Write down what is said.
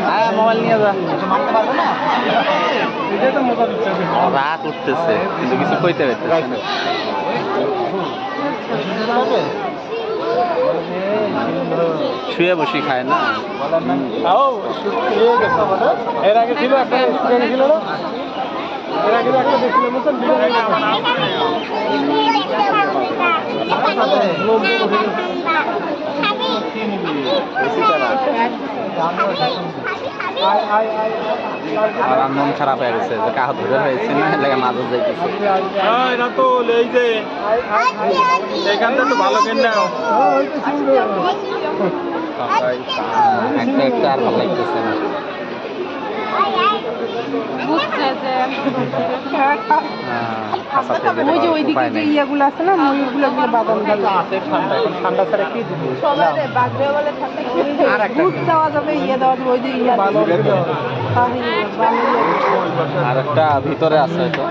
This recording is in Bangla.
হ্যাঁ মোবাইল নিয়ে যা। রাত উঠতেছে কিন্তু কিছু কইতে পারতেছে না। শুয়ে বসি খায় না। এর আগে ছিল একটা ছিল না, এর আগে একটা দেখছিল মতন আমার মন খারাপ হয়ে গেছে যে কাহ ধরে হয়েছে না এলাকা মাঝে যাইতেছে। এরা তো এই যে এখান থেকে ভালো কেন নাও একটা একটা আর ভালো লাগতেছে না। ওই যে ওইদিকে যে ইয়েগুলো আছে না, ময়ূরগুলো বাদাম ঠান্ডা ছাড়া কি দিব দুধ দেওয়া যাবে, ইয়ে দেওয়া যাবে, ওই যে ইয়ে আর একটা ভিতরে আছে হয়তো।